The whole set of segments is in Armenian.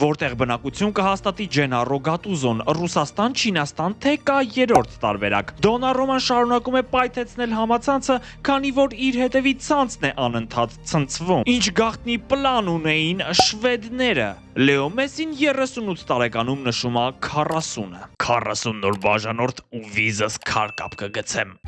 Որտեղ բնակություն կհաստատի Ջեննարո Գատուզոն, Ռուսաստան, Չինաստան, թե կա երրորդ տարբերակ։ Դոննարոման շարունակում է պայթեցնել համացանցը, քանի որ իր հետևից ցանցն է անընդհատ ցնցվում։ Ինչ գաղտնի պլան ունեին շվեդները։ Լեո Մեսին 38 տարեկանում նշում է 40-ը։ 40 նոր բաժանորդ ու վիզս քարկապ կգցեմ։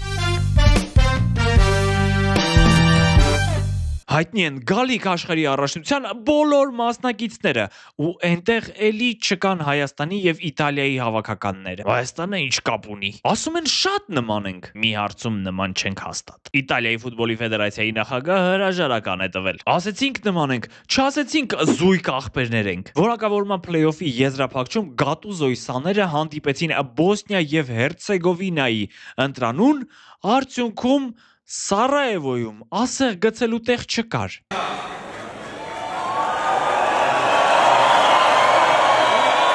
Հայտնի են գալիք աշխարհի առաջնության բոլոր մասնակիցները ու այնտեղ էլի չկան Հայաստանի եւ Իտալիայի հավաքականները։ Հայաստանը ինչ կապ ունի։ Ասում են շատ նման ենք։ Մի հարցում նման չենք հաստատ։ Իտալիայի ֆուտբոլի ֆեդերացիայի նախագահը հրաժարական է տվել։ Ասեցինք նման ենք, չասեցինք զույգ աղբերներ ենք։ Որակավորման փլեյօֆի եզրափակում Գատուզոյի սաները հանդիպեցին Բոսնիա եւ Հերցեգովինայի ընտրանուն, արդյունքում Սարայևոյում ասեղ գցելու տեղ չկար։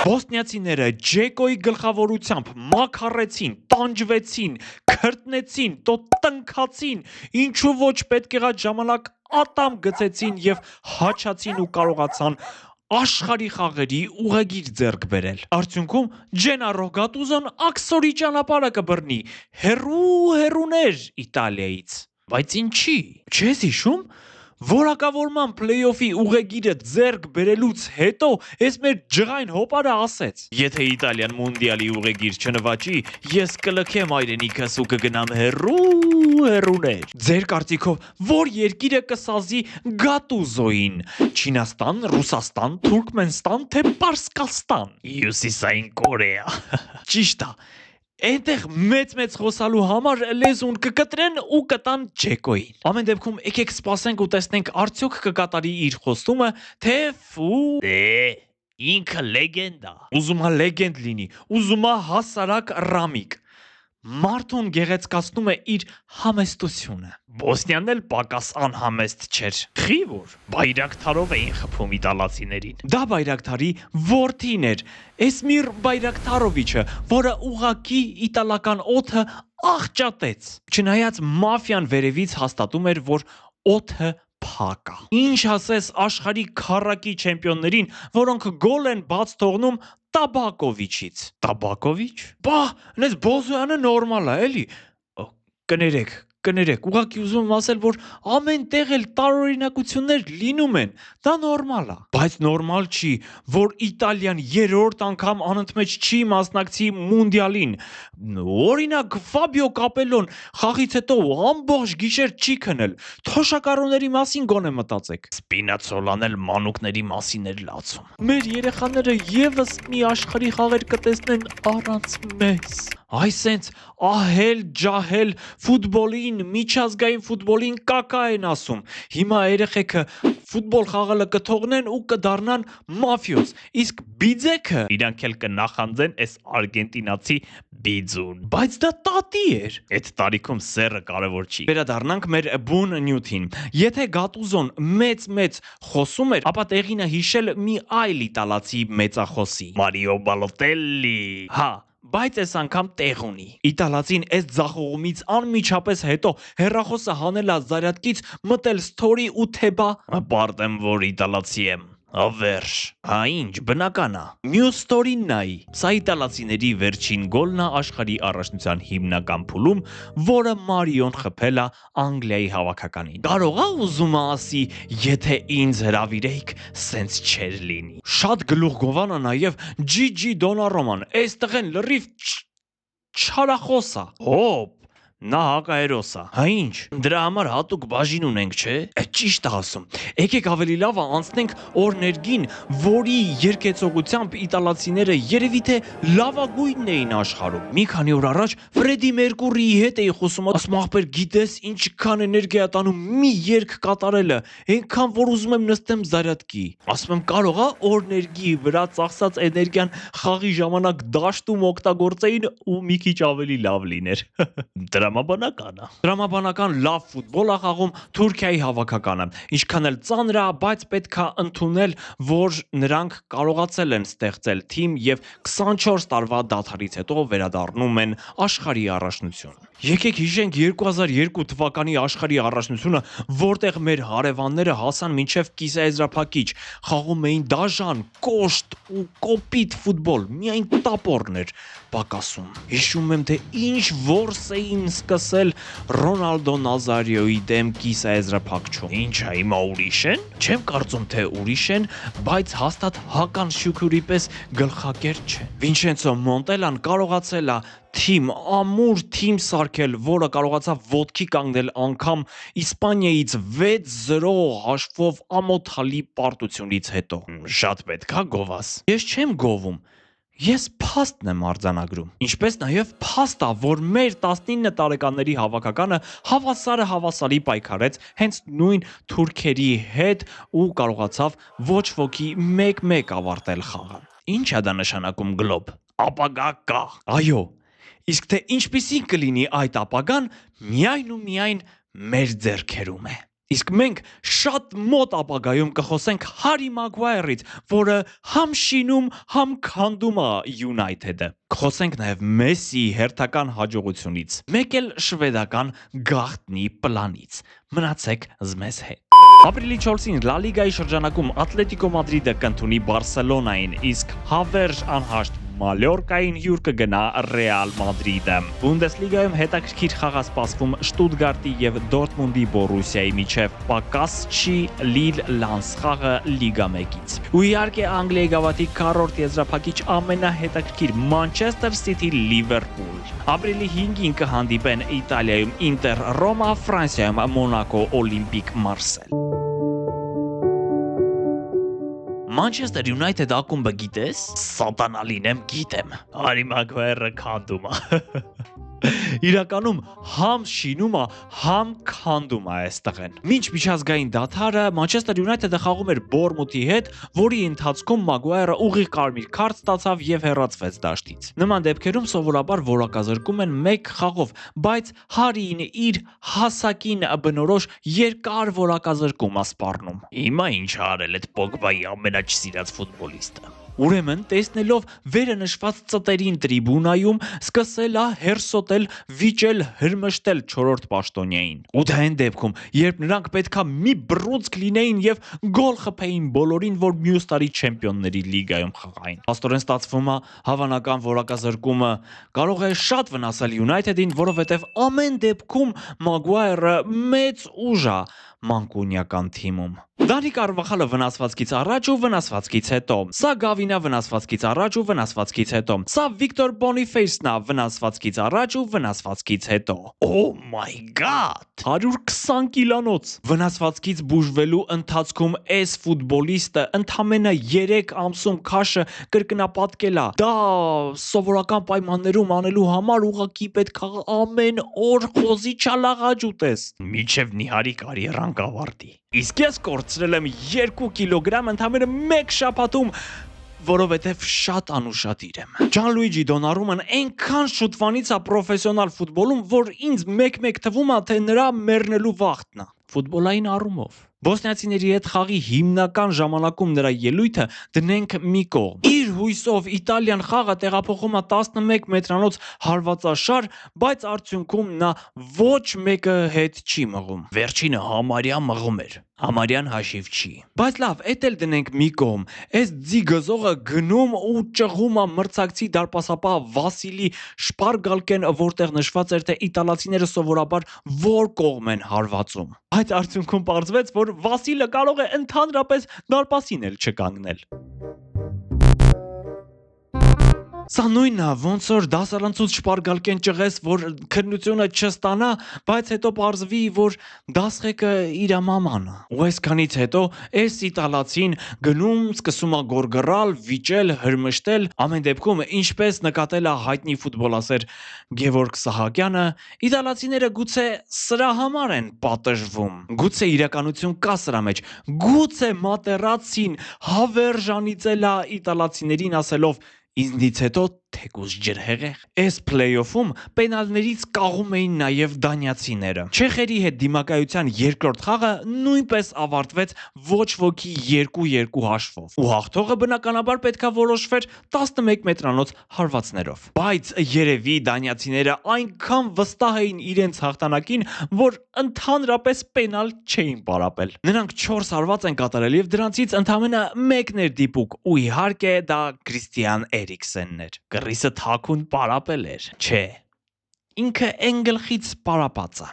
Բոսնիացիները Ջեկոյի գլխավորությամբ մաքարեցին, տանջվեցին, քրտնեցին, տնքացին, ինչու ոչ պետք եղած ժամանակ ատամ գցեցին եւ հաչացին ու կարողացան աշխարհի խաղերի ուղեգիր ձեռք բերել։ Արդյունքում Ջեննարո Գատուզոն աքսորի ճանապարհը կբռնի հերուներ Իտալիայից։ Բայց ինչի։ Չես հիշում, որակավորման փլեյօֆի ուղեգիրը ձեռք բերելուց հետո էս մեր ջղայն հոպարը ասեց. Եթե Իտալիան մունդիալի ուղեգիր չնվաճի, ես կլքեմ այրենիքս ու կգնամ հերուներ։ Ձեր կարծիքով որ երկիրը կսազի Գատուզոյին։ Չինաստան, Ռուսաստան, Թուրքմենստան, թե Պարսկաստան։ Հյուսիսային Կորեա։ Ճիշտ է։ Այնտեղ մեծ խոսալու համար լեզուն կկտրեն ու կտան Ջեկոյին։ Ամեն դեպքում եկեք սպասենք ու տեսնենք արդյոք կկատարի իր խոստումը, թե ինքը լեգենդ է։ Ուզում է լեգենդ լինի, ուզում է հասարակ Ռամիկ։ Մարդուն գեղեցկացնում է իր համեստությունը։ Բոսնիան էլ պակաս անհամեստ չէր։ Խի որ Բայրակթարով էին խփում իտալացիներին։ Դա Բայրակթարի որդին էր, Էսմիր Բայրակթարովիչը, որը ուղակի իտալական օդը աղճատեց։ Չնայած մաֆիան վերևից հաստատում էր, որ օդը փակ է։ Ինչ ասես աշխարհի քառակի չեմպիոններին, որոնք գոլ են բաց թողնում Տաբակովիչից։ Տաբակովիչ։ Բա, նես Բոզոյանը նորմալ է, էլի։ Կներեք, ուղղակի ուզում եմ ասել, որ ամեն տեղ էլ տարօրինակություններ լինում են, դա նորմալ է։ Բայց նորմալ չի, որ Իտալիան երրորդ անգամ անընդմեջ չի մասնակցի մունդիալին։ Օրինակ Ֆաբիո Կապելոն խաղից հետո ամբողջ գիշեր չի քնել։ Թոշակառուների մասին գոնե մտածեք։ Սպինացոլան էլ մանուկների մասին էր լացում։ Մեր երեխաները եւս մի աշխարհի խաղեր կտեսնեն առանց մեզ։ Այ սենց ահել ջահել ֆուտբոլին, միջազգային ֆուտբոլին կակա են ասում։ Հիմա երեխեքը ֆուտբոլ խաղալը կթողնեն ու կդառնան մաֆիոզ։ Իսկ բիձեքը իրանք էլ կնախանձեն այս արգենտինացի բիձուն։ Բայց դա տատի էր։ Այդ տարիքում սերը կարևոր չի։ Վերադառնանք մեր բուն նյութին։ Եթե Գատուզոն մեծ խոսում էր, ապա տեղին է հիշել մի այլ իտալացի մեծախոսի՝ Մարիո Բալոտելլի։ Հա, բայց այս անգամ տեղ ունի։ Իտալացին այս ձախողումից անմիջապես հետո հեռախոսը հանել է զարյատկից, մտել սթորի ու թեբա պարտեմ, որ իտալացի եմ։ Ավերժ։ Հա ինչ, բնական է։ Մյուս ստորին նայի։ Սա իտալացիների վերջին գոլն է աշխարհի առաջնության հիմնական փուլում, որը Մարիոն խփել է Անգլիայի հավաքականին։ Կարող է ուզում ասի, եթե ինձ հրավիրեիք, սենց չէր լինի։ Շատ գլուխ գովան է նաև Ջիջի Դոննարոման։ Այստեղ են լրիվ չարախոս է։ Հոպ։ Նա հակահերոս է։ Հա ինչ, դրա համար հատուկ բաժին ունենք, չէ։ Ճիշտ է ասում։ Եկեք ավելի լավ անցնենք օրներգին, որի երկեցողությամբ իտալացիները երևի թե լավագույնն էին աշխարհում։ Մի քանի օր առաջ Ֆրեդի Մերկուրիի հետ էի խոսում, ասում ախպեր, գիտես ինչքան էներգիա տանում մի երգ կատարելը, այնքան որ ուզում եմ նստեմ զարյատկի։ Ասում եմ կարող է օրներգի վրա ծախսած էներգիան խաղի ժամանակ դաշտում օգտագործեին ու մի քիչ ավելի լավ լիներ։ Դրա Տրամաբանական է։ Տրամաբանական լավ ֆուտբոլ է խաղում Թուրքիայի հավաքականը։ Ինչքան էլ ծանր է, բայց պետք է ընդունել, որ նրանք կարողացել են ստեղծել թիմ եւ 24 տարվա դադարից հետո վերադառնում են աշխարհի առաջնություն։ Եկեք հիշենք 2002 թվականի աշխարհի առաջնությունը, որտեղ մեր հարևանները հասան մինչև կիսաեզրափակիչ, խաղում էին դաժան, կոշտ ու կոպիտ ֆուտբոլ, միայն տապորներ պակասում։ Հիշում եմ, թե ինչ որս էին սկսել Ռոնալդո Նազարիոյի դեմ կիսաեզրափակչում։ Ինչա հիմա ուրիշ են։ Չեմ կարծում, թե ուրիշ են, բայց հաստատ Հական Շուքուրի պես գլխակեր չեն։ Վինչենցո Մոնտելան կարողացել է ամուր թիմ սարքել, որը կարողացավ ոտքի կանգնել անգամ Իսպանիայից 6-0 հաշվով ամոթալի պարտությունից հետո։ Շատ պետք է գովաս։ Ես չեմ գովում։ Ես փաստն եմ արձանագրում։ Ինչպես նաև փաստ է, որ մեր 19 տարեկանների հավաքականը հավասարի պայքարեց հենց նույն թուրքերի հետ ու կարողացավ ոչ ոքի 1-1 ավարտել խաղը։ Ինչ է դա նշանակում գլոբ։ Ապագա կա։ Այո։ Իսկ թե ինչպիսին կլինի այդ ապագան, միայն ու միայն մեր ձեռքերում է։ Իսկ մենք շատ մոտ ապագայում կխոսենք Հարի Մագուայրից, որը համ շինում, համ քանդում է Յունայթեդը։ Կխոսենք նաև Մեսսիի հերթական հաջողությունից, մեկ էլ շվեդական գաղտնի պլանից։ Մնացեք զմեզ հետ։ Ապրիլի 4-ին Լա Լիգայի շրջանակում Ատլետիկո Մադրիդը կընդունի Բարսելոնային, իսկ հավերժ անհաշտ Մալյորկային հյուր կգնա Ռեալ Մադրիդը։ Բունդեսլիգայում հետաքրքիր խաղ է սպասվում Շտուտգարտի եւ Դորտմունդի Բորուսիայի միջև, պակաս չի Լիլ Լանս խաղը Լիգա 1-ից։ Ու իհարկե Անգլիայի գավաթի քառորդ եզրափակիչ ամենահետաքրքիր Մանչեսթեր Սիթի Լիվերպուլ։ Ապրիլի 5-ին կհանդիպեն Իտալիայում Ինտեր Ռոմա, Ֆրանսիայում Մոնակո Օլիմպիկ Մարսել։ Manchester United ակումբը գիտես? Սատանալին եմ գիտեմ։ Հարի Մագուայրը քանդում է։ Իրականում համ շինում է, համ քանդում է այստեղեն։ Մինչ միջազգային դադարը Manchester United-ը խաղում էր Բորմութի հետ, որի ընթացքում Մագուայրը ուղիղ կարմիր քարտ ստացավ եւ հեռացվեց դաշտից։ Նման դեպքերում սովորաբար որակազրկում են 1 խաղով, բայց Հարին իր հասակին բնորոշ երկար որակազրկում է սպառնում։ Հիմա ինչ արել այդ Պոգբայի ամենաչսիրած ֆուտբոլիստը։ Ուրեմն, տեսնելով վերը նշված ծտերին տրիբունայում, սկսել է հերսոտել, վիճել, հրմշտել 4-րդ պաշտոնյային։ Ու դա այն դեպքում, երբ նրանք պետքա մի բռունցք լինեին եւ գոլ խփեին բոլորին, որ մյուս տարի չեմպիոնների լիգայում խաղային։ Աստորեն ստացվում է, հավանական որակազրկումը կարող է շատ վնասել Յունայթեդին, որովհետեւ ամեն դեպքում Մագուայրը մեծ ուժ է մանկունյական թիմում։ Դանի Կարվախալը վնասվածքից առաջ ու վնասվածքից հետո։ Սա Գավինա վնասվածքից առաջ ու վնասվածքից հետո։ Սա Վիկտոր Բոնիֆեյսն է վնասվածքից առաջ ու վնասվածքից հետո։ Oh my god! 120 կիլանոց։ Վնասվածքից բուժվելու ընթացքում այս ֆուտբոլիստը ընդամենը 3 ամսում քաշը կրկնապատկել է։ Դա սովորական պայմաններում անելու համար ուղղակի պետք է ամեն օր խոզի չալաղաջ ուտես։ Մինչև Նիհարի կարիերան կավարտի։ Իսկ ես կորցրել եմ 2 կիլոգրամ ընդամենը 1 շաբաթում, որովհետև շատ անուշադիր եմ։ Ջանլուիջի Դոնարուման այնքան շուտվանից է պրոֆեսիոնալ ֆուտբոլում, որ ինձ մեկ-մեկ թվում է, թե նրա մեռնելու վաղտն է։ Ֆուտբոլային առումով։ Բոսնիացիների հետ խաղի հիմնական ժամանակում նրա ելույթը դնենք մի կողմ։ Իր հույսով Իտալիան խաղը տեղափոխում է 11 մետրանոց հարվածաշար, բայց արդյունքում նա ոչ մեկը հետ չի մղում։ Վերջինը համարյա մղում էր։ Համարյան հաշիվ չի։ Բայց լավ, էդ էլ դնենք մի կողմ։ Այս ձիգզողը գնում ու ճղում է մրցակցի դարպասապահ Վասիլի Շպարգալկեն, որտեղ նշված էր, թե իտալացիները սովորաբար որ կողմ են հարվածում։ Այդ արդյունքում պարզվեց, որ Վասիլը կարող է ընդհանրապես դարպասին էլ չկանգնել։ Սա նույնն է, ոնց որ դասարանցուց շպարգալկեն ճղես, որ քննությունը չստանա, բայց հետո պարզվի, որ դասղեկը իր մաման է։ Ու այսքանից հետո այս իտալացին գնում, սկսում է գորգռալ, վիճել, հրմշտել, ամեն դեպքում, ինչպես նկատել է հայտնի ֆուտբոլասեր Գևորգ Սահակյանը, իտալացիները գուցե սրա համար են պատժվում։ Գուցե իրականություն կա սրա մեջ։ Գուցե Մատերացին հավերժանիցել է իտալացիներին ասելով. Ինձնից հետո թեկուզ ջրհեղեղ։ Այս փլեյոֆում պենալներից կաղում էին նաև դանիացիները։ Չեխերի հետ դիմակայության երկրորդ խաղը նույնպես ավարտվեց ոչ ոքի 2-2 հաշվով։ Ու հաղթողը բնականաբար պետքա որոշվեր 11 մետրանոց հարվածներով։ Բայց երևի դանիացիները այնքան վստահ էին իրենց հաղթանակին, որ ընդհանրապես պենալ չէին պարապել։ Նրանք 4 հարված են կատարել եւ դրանցից ընդամենը մեկն էր դիպուկ, ու իհարկե դա Քրիստիան Էրիկսենն էր։ Կռիսը թաքուն պարապել էր, չէ։ Ինքը Էնգլխից պարապածը։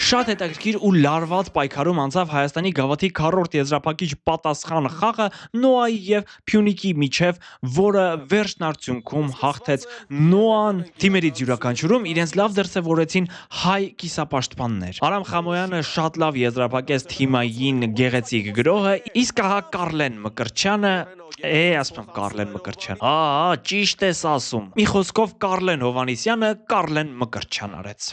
Շատ հետաքրքիր ու լարված պայքարում անցավ Հայաստանի գավաթի քառորդ եզրափակիչ պատասխան խաղը Նոայի եւ Փյունիկի միջև, որը վերջնարդյունքում հաղթեց Նոան։ Թիմերից յուրաքանչյուրում իրենց լավ դրսևորեցին հայ կիսապաշտպաններ։ Արամ Խամոյանը շատ լավ եզրափակեց թիմային գեղեցիկ գրոհը, իսկ ահա Կարլեն Մկրտչյանը ասում Կարլեն Մկրտչյան։ Ճիշտ ես ասում։ Մի խոսքով Կարլեն Հովանիսյանը Կարլեն Մկրտչյան արեց։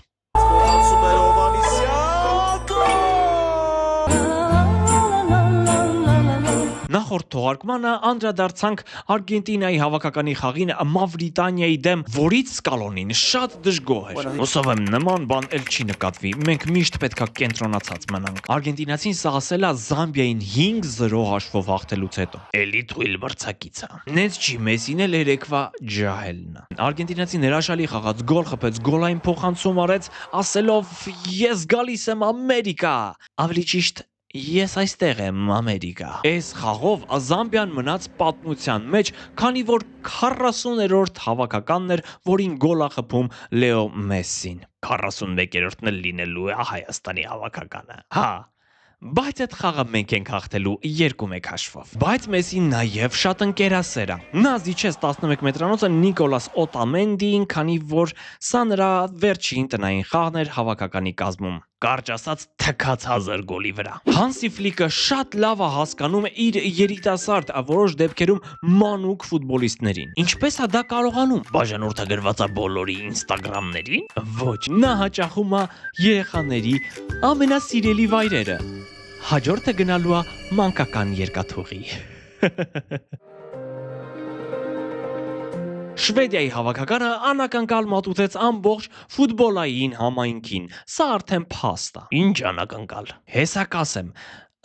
Նախորդ թողարկմանը անդրադարձանք Արգենտինայի հավաքականի խաղին Մավրիտանիայի դեմ, որից Սկալոնին շատ դժգոհ էր։ Հուսով եմ նման բան էլ չի նկատվի, մենք միշտ պետքա կենտրոնացած մնանք։ Արգենտինացին սա ասել է Զամբիային 5-0 հաշվով հաղթելուց հետո։ Էլի թույլ մրցակիցը։ Նենց չի, Մեսին էլ երեկվա ջահելն է։ Արգենտինացին հրաշալի խաղաց, գոլ խփեց, գոլային փոխանցում արեց, ասելով ես գալիս եմ Ամերիկա։ Ավելի ճիշտ ես այստեղ եմ Ամերիկա։ Այս խաղով Զամբիան մնաց պատմության մեջ, քանի որ 40-րդ հավաքականն էր, որին գոլ է խփում Լեո Մեսսին։ 41-րդն էլ լինելու է Հայաստանի հավաքականը։ Բայց այդ խաղը մենք ենք հաղթելու 2-1 հաշվով։ Բայց Մեսին նաև շատ ընկերասեր է։ Նա զիջեց 11 մետրանոցը Նիկոլաս Օտամենդիին, քանի որ սա նրա վերջին տնային խաղն էր հավաքականի կազմում։ Կարճ ասած թքած 1000 գոլի վրա։ Հանսի Ֆլիկը շատ լավ է հասկանում իր երիտասարդ, որոշ դեպքերում մանուկ ֆուտբոլիստներին։ Ինչպես է դա կարողանում։ Բաժանորդագրված է բոլորի ինստագրամներին։ Ոչ, նա հաճախում է երեխաների ամենասիրելի վայրերը։ Հաջորդը գնալու է մանկական երկաթուղի։ Շվեդիայի հավաքականը անակնկալ մատուցեց ամբողջ ֆուտբոլային համայնքին։ Սա արդեն փաստ է։ Ինչ անակնկալ։ Հեսա կասեմ,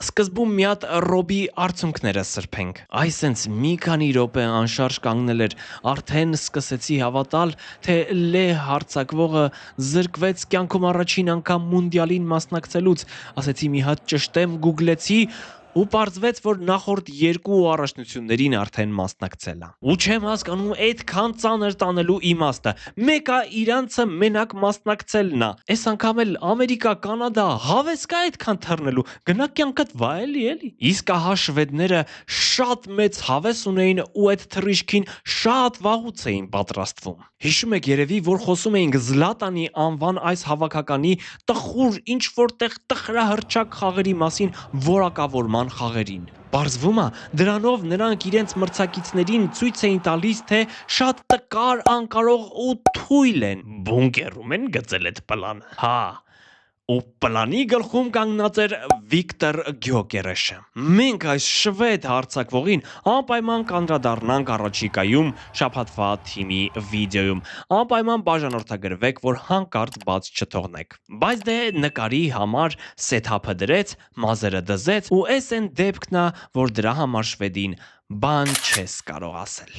սկզբում մի հատ Ռոբի արցունքները սրբենք։ Այսենց մի քանի րոպե անշարժ կանգնել էր, արդեն սկսեցի հավատալ, թե Լե հարձակվողը զրկվեց կյանքում առաջին անգամ մունդիալին մասնակցելուց։ Ասեցի մի հատ ճշտեմ, գուգլեցի ու պարզվեց, որ նախորդ 2 առաջնություններին արդեն մասնակցել է։ Ու չեմ հասկանում այդքան ծանր տանելու իմաստը։ Մեկը իրանցը մենակ մասնակցելն է։ Այս անգամ էլ Ամերիկա, Կանադա, հավես կա այդքան թռնելու։ Գնա կյանքդ վայելի էլի։ Իսկ ահա շվեդները շատ մեծ հավես ունեին ու այդ թռիչքին շատ վաղուց էին պատրաստվում։ Հիշում եք երևի, որ խոսում էինք Զլատանի անվան այս հավաքականի տխուր ինչ որտեղ տխրահռչակ խաղերի մասին որակավորման խաղերին։ Պարզվում է, դրանով նրանք իրենց մրցակիցներին ցույց էին տալիս, թե շատ տկար, անկարող ու թույլ են։ Բունկերում են գծել այդ պլանը։ Ու պլանի գլխում կանգնած էր Վիկտոր Գյոկերեշը։ Մենք այս շվեդ հարձակվողին անպայման կանդրադառնանք առաջիկայում շաբաթվա թիմի վիդեոյում։ Անպայման բաժանորդագրվեք, որ հանկարծ բաց չթողնեք։ Բայց դե նկարի համար սեթափը դրեց, մազերը դզեց ու էս են դեպքն է, որ դրա համար շվեդին բան չես կարող ասել։